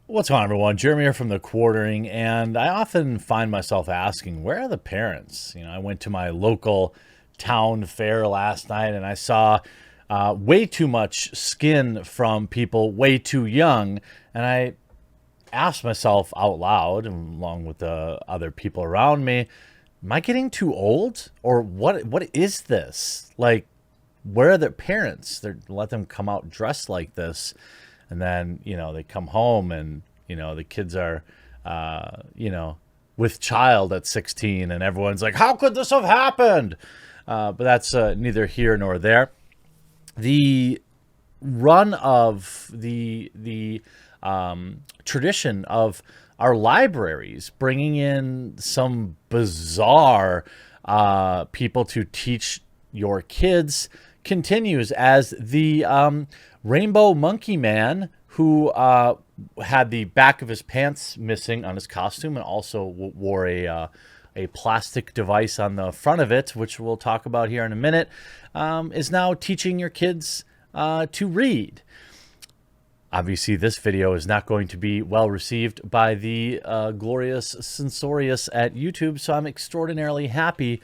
What's going on, everyone? Jeremy here from The Quartering, and I often find myself asking, where are the parents? I went to my local town fair last night, and I saw way too much skin from people way too young, and I asked myself out loud, and along with the other people around me, am I getting too old? Or what is this? Like, where are their parents? They let them come out dressed like this. And then, they come home and, the kids are, with child at 16 and everyone's like, how could this have happened? But that's neither here nor there. The run of the tradition of our libraries bringing in some bizarre people to teach your kids continues as the Rainbow Monkey Man, who had the back of his pants missing on his costume and also wore a plastic device on the front of it, which we'll talk about here in a minute, is now teaching your kids to read. Obviously, this video is not going to be well received by the glorious censorious at YouTube, so I'm extraordinarily happy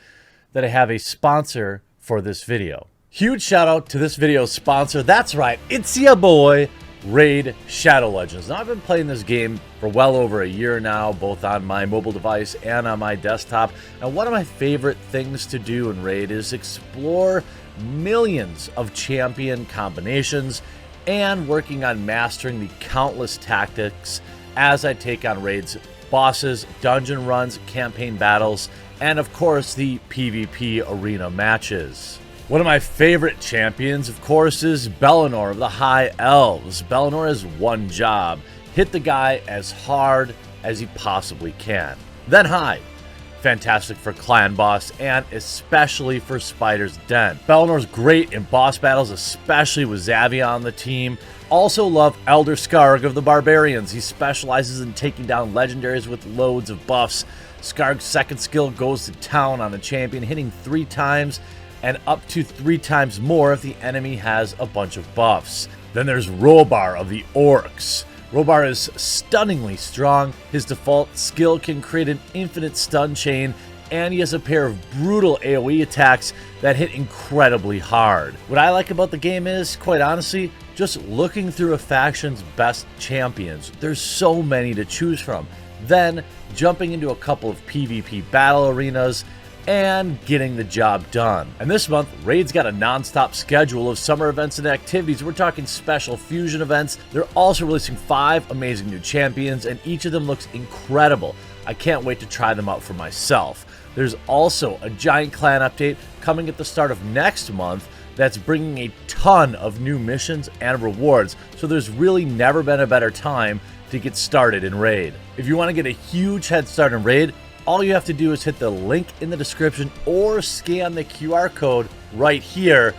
that I have a sponsor for this video. Huge shout out to this video's sponsor. That's right, it's your boy, Raid Shadow Legends. Now, I've been playing this game for well over a year now, both on my mobile device and on my desktop. And one of my favorite things to do in Raid is explore millions of champion combinations and working on mastering the countless tactics as I take on Raid's bosses, dungeon runs, campaign battles, and of course the PvP arena matches. One of my favorite champions, of course, is Bellinor of the High Elves. Bellinor has one job: hit the guy as hard as he possibly can, then hide. Fantastic for clan boss and especially for Spider's Den. Bellinor's great in boss battles, especially with Xavia on the team. Also love Elder Skarg of the Barbarians. He specializes in taking down legendaries with loads of buffs. Skarg's second skill goes to town on a champion, hitting 3 times and up to 3 times more if the enemy has a bunch of buffs. Then there's Robar of the Orcs. Robar is stunningly strong. His default skill can create an infinite stun chain, and he has a pair of brutal AoE attacks that hit incredibly hard. What I like about the game is, quite honestly, just looking through a faction's best champions. There's so many to choose from. Then jumping into a couple of PvP battle arenas and getting the job done. And this month, Raid's got a non-stop schedule of summer events and activities. We're talking special fusion events. They're also releasing 5 amazing new champions, and each of them looks incredible. I can't wait to try them out for myself. There's also a giant clan update coming at the start of next month that's bringing a ton of new missions and rewards, so there's really never been a better time to get started in Raid. If you want to get a huge head start in Raid, all you have to do is hit the link in the description or scan the QR code right here,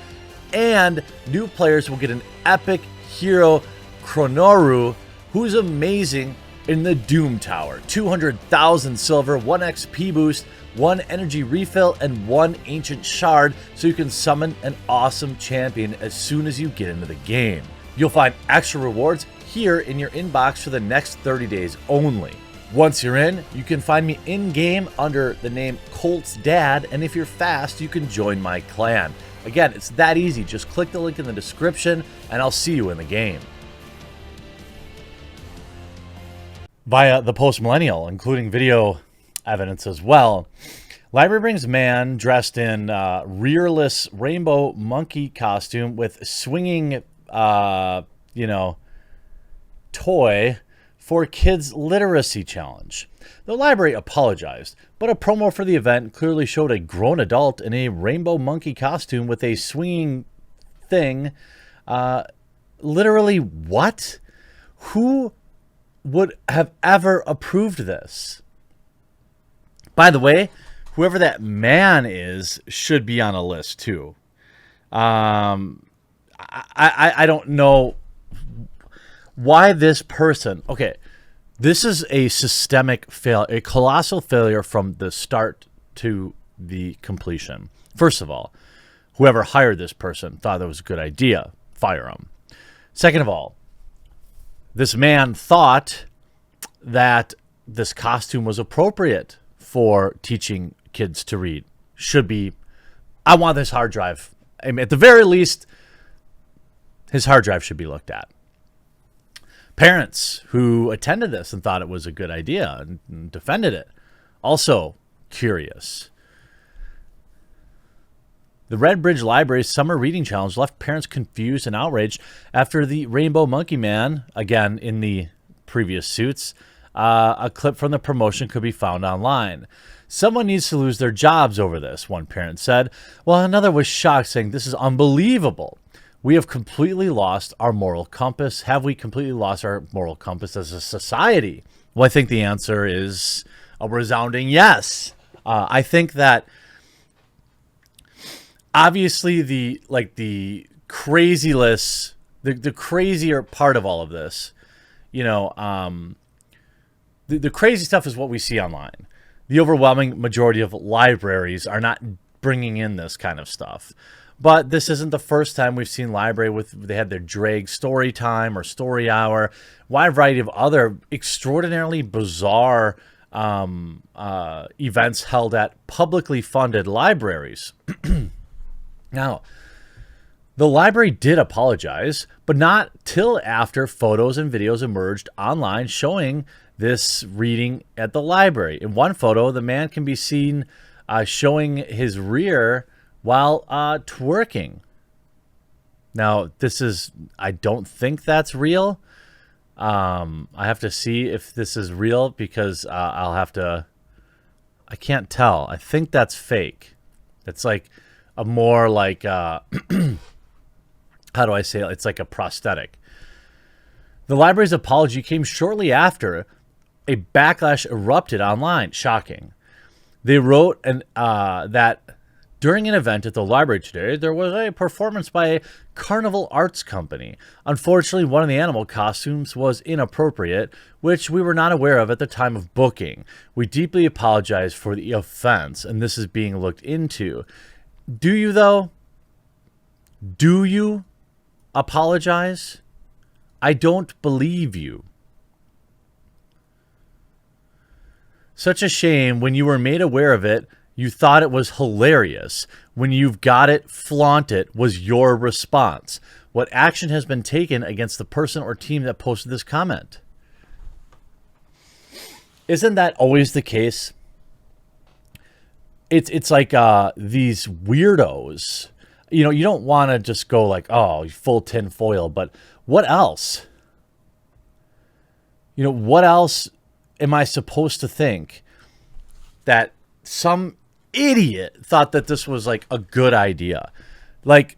and new players will get an epic hero, Chronoru, who's amazing in the Doom Tower. 200,000 silver, 1 XP boost, 1 energy refill, and 1 ancient shard, so you can summon an awesome champion as soon as you get into the game. You'll find extra rewards here in your inbox for the next 30 days only. Once you're in, you can find me in-game under the name Colt's Dad, and if you're fast, you can join my clan. Again, it's that easy. Just click the link in the description, and I'll see you in the game. Via the Post-Millennial, including video evidence as well, library brings man dressed in rearless rainbow monkey costume with swinging, toy for kids' literacy challenge. The library apologized, but a promo for the event clearly showed a grown adult in a rainbow monkey costume with a swinging thing. Literally, what? Who would have ever approved this? By the way, whoever that man is should be on a list too. I don't know why this person. Okay, this is a systemic fail, a colossal failure from the start to the completion. First of all, whoever hired this person thought that was a good idea. Fire him. Second of all, this man thought that this costume was appropriate for teaching kids to read. Should be, I want this hard drive. I mean, at the very least, his hard drive should be looked at. Parents who attended this and thought it was a good idea and defended it, also curious. The Red Bridge Library's Summer Reading Challenge left parents confused and outraged after the Rainbow Monkey Man, again in the previous suits, a clip from the promotion could be found online. Someone needs to lose their jobs over this, one parent said, while another was shocked, saying, "This is unbelievable. We have completely lost our moral compass. Have we completely lost our moral compass as a society?" Well, I think the answer is a resounding yes. I think that obviously the craziness, the crazier part of all of this, the crazy stuff is what we see online. The overwhelming majority of libraries are not bringing in this kind of stuff. But this isn't the first time we've seen library they had their drag story time or story hour, wide variety of other extraordinarily bizarre events held at publicly funded libraries. Now, the library did apologize, but not till after photos and videos emerged online showing this reading at the library. In one photo, the man can be seen showing his rear while twerking. Now, I don't think that's real. I have to see if this is real because I can't tell. I think that's fake. It's like a more like, how do I say it? It's like a prosthetic. The library's apology came shortly after a backlash erupted online. Shocking. They wrote that during an event at the library today, there was a performance by a carnival arts company. Unfortunately, one of the animal costumes was inappropriate, which we were not aware of at the time of booking. We deeply apologize for the offense, and this is being looked into. Do you, though? Do you apologize? I don't believe you. Such a shame. When you were made aware of it, you thought it was hilarious. When you've got it, flaunt it, was your response. What action has been taken against the person or team that posted this comment? Isn't that always the case? It's like these weirdos. You don't want to just go like, oh, full tin foil, but what else? What else am I supposed to think that some idiot thought that this was like a good idea? Like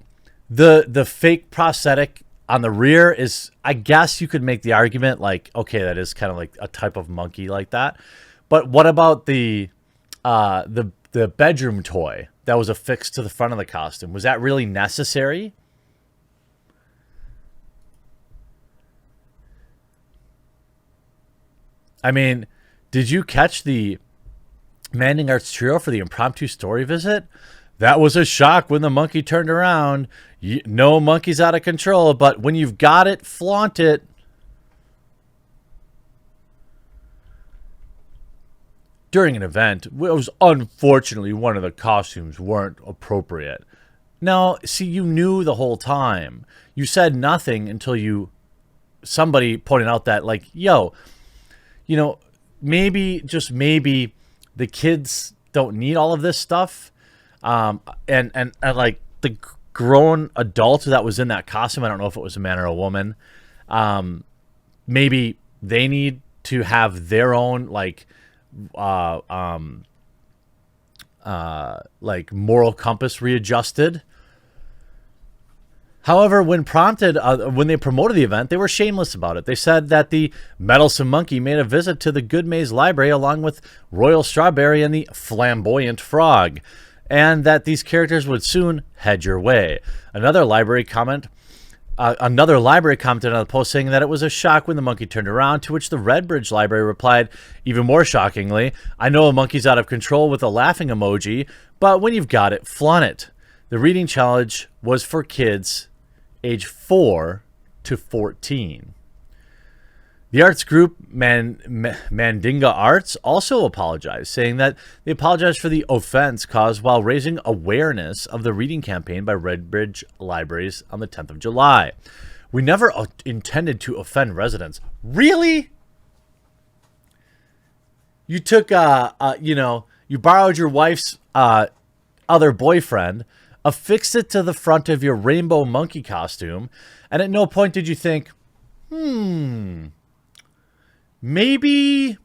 the fake prosthetic on the rear is, I guess you could make the argument like, okay, that is kind of like a type of monkey like that. But what about the bedroom toy that was affixed to the front of the costume? Was that really necessary? I mean, did you catch the Manding Arts Trio for the impromptu story visit? That was a shock when the monkey turned around. No, monkey's out of control, but when you've got it, flaunt it. During an event, it was unfortunately one of the costumes weren't appropriate. Now, see, you knew the whole time. You said nothing until somebody pointed out that, like, yo, maybe, just maybe, the kids don't need all of this stuff. And like the grown adult that was in that costume, I don't know if it was a man or a woman, maybe they need to have their own like moral compass readjusted. However, when they promoted the event, they were shameless about it. They said that the meddlesome monkey made a visit to the Good Maze Library along with Royal Strawberry and the Flamboyant Frog, and that these characters would soon head your way. Another library commented on the post saying that it was a shock when the monkey turned around, to which the Red Bridge Library replied, even more shockingly, "I know a monkey's out of control," with a laughing emoji, but when you've got it, flaunt it. The reading challenge was for kids age 4 to 14. The arts group Mandinga Arts also apologized, saying that they apologized for the offense caused while raising awareness of the reading campaign by Redbridge Libraries on the 10th of July. We never intended to offend residents. Really? You took, you borrowed your wife's other boyfriend, affixed it to the front of your rainbow monkey costume, and at no point did you think, maybe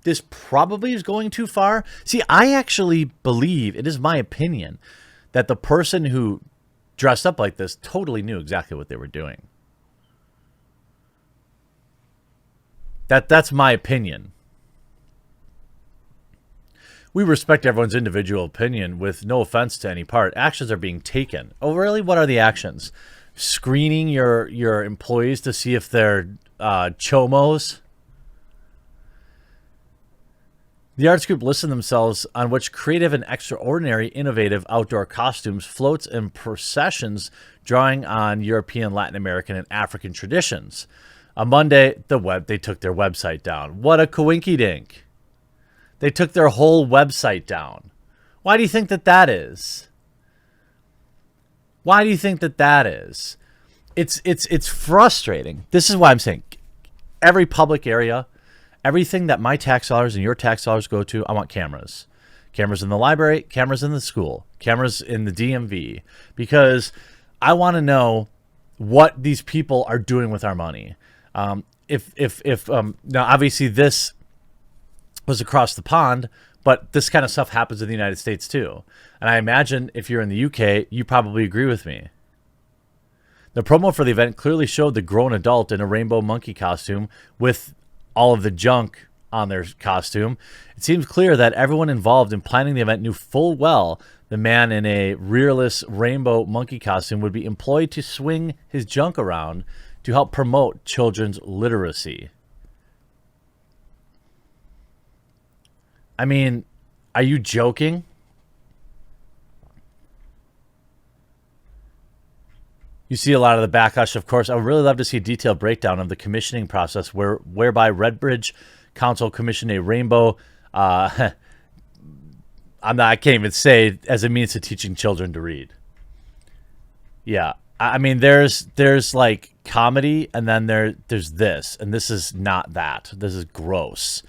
this probably is going too far. See, I actually believe, it is my opinion, that the person who dressed up like this totally knew exactly what they were doing. That's my opinion. We respect everyone's individual opinion with no offense to any part. Actions are being taken. Oh, really? What are the actions? Screening your employees to see if they're chomos? The arts group listed themselves on which creative and extraordinary innovative outdoor costumes, floats, and processions drawing on European, Latin American, and African traditions. On Monday, they took their website down. What a coinkydink. They took their whole website down. Why do you think that is? Why do you think that is? It's frustrating. This is why I'm saying every public area, everything that my tax dollars and your tax dollars go to, I want cameras. Cameras in the library, cameras in the school, cameras in the DMV, because I want to know what these people are doing with our money. Now obviously this was across the pond, but this kind of stuff happens in the United States too. And I imagine if you're in the UK, you probably agree with me. The promo for the event clearly showed the grown adult in a rainbow monkey costume with all of the junk on their costume. It seems clear that everyone involved in planning the event knew full well the man in a rearless rainbow monkey costume would be employed to swing his junk around to help promote children's literacy. I mean, are you joking? You see a lot of the backlash, of course. I would really love to see a detailed breakdown of the commissioning process whereby Redbridge Council commissioned a rainbow, I can't even say, as a means to teaching children to read. Yeah. I mean, there's like comedy, and then there's this, and this is not that. This is gross.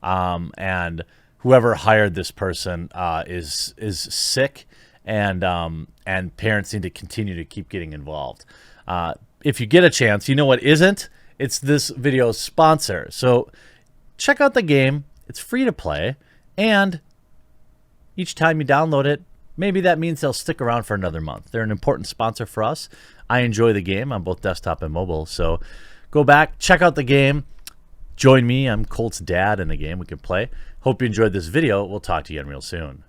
And whoever hired this person is sick, and parents need to continue to keep getting involved. If you get a chance, you know what isn't? It's this video's sponsor. So check out the game. It's free to play, and each time you download it, maybe that means they'll stick around for another month. They're an important sponsor for us. I enjoy the game on both desktop and mobile. So go back, check out the game. Join me. I'm Colt's dad in the game. We can play. Hope you enjoyed this video. We'll talk to you again real soon.